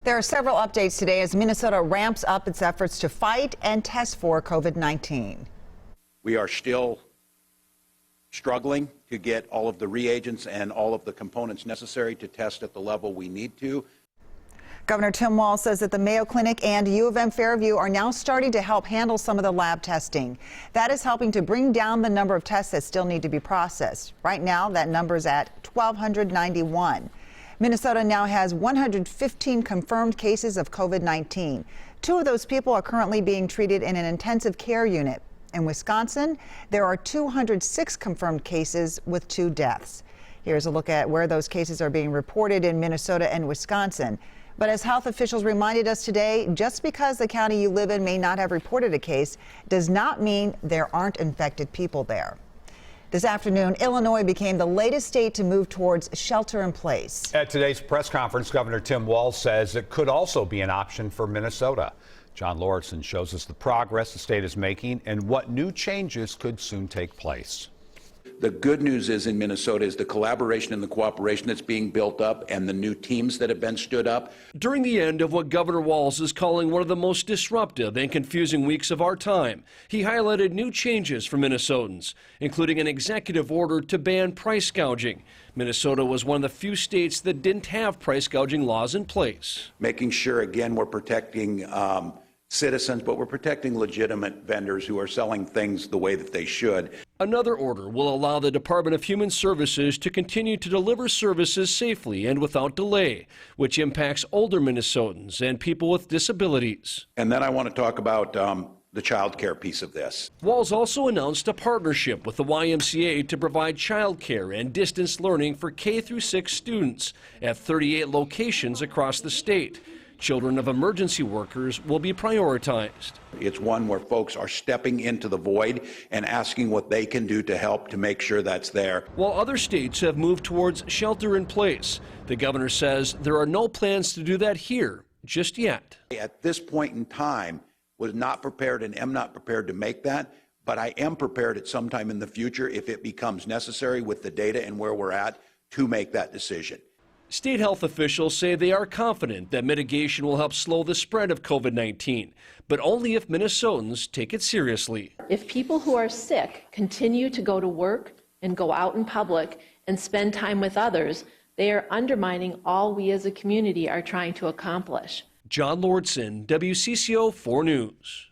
There are several updates today as Minnesota ramps up its efforts to fight and test for COVID-19. We are still struggling to get all of the reagents and all of the components necessary to test at the level we need to. Governor Tim Walz says that the Mayo Clinic and U of M Fairview are now starting to help handle some of the lab testing. That is helping to bring down the number of tests that still need to be processed. Right now, that number is at 1,291. Minnesota now has 115 confirmed cases of COVID-19. 2 of those people are currently being treated in an intensive care unit. In Wisconsin, there are 206 confirmed cases with 2 deaths. Here's a look at where those cases are being reported in Minnesota and Wisconsin. But as health officials reminded us today, just because the county you live in may not have reported a case does not mean there aren't infected people there. This afternoon, Illinois became the latest state to move towards shelter in place. At today's press conference, Governor Tim Walz says it could also be an option for Minnesota. John Lauritsen shows us the progress the state is making and what new changes could soon take place. The good news is in Minnesota is the collaboration and the cooperation that's being built up and the new teams that have been stood up. During the end of what Governor Walz is calling one of the most disruptive and confusing weeks of our time, he highlighted new changes for Minnesotans, including an executive order to ban price gouging. Minnesota was one of the few states that didn't have price gouging laws in place. Making sure, again, we're protecting citizens, but we're protecting legitimate vendors who are selling things the way that they should. Another order will allow the Department of Human Services to continue to deliver services safely and without delay, which impacts older Minnesotans and people with disabilities. And then I want to talk about the child care piece of this. Walz also announced a partnership with the YMCA to provide child care and distance learning for K-6 students at 38 locations across the state. Children of emergency workers will be prioritized. It's one where folks are stepping into the void and asking what they can do to help to make sure that's there. While other states have moved towards shelter in place, the governor says there are no plans to do that here just yet. At this point in time, was not prepared and am not prepared to make that, but I am prepared at some time in the future if it becomes necessary with the data and where we're at to make that decision. State health officials say they are confident that mitigation will help slow the spread of COVID-19, but only if Minnesotans take it seriously. If people who are sick continue to go to work and go out in public and spend time with others, they are undermining all we as a community are trying to accomplish. John Lauritsen, WCCO 4 News.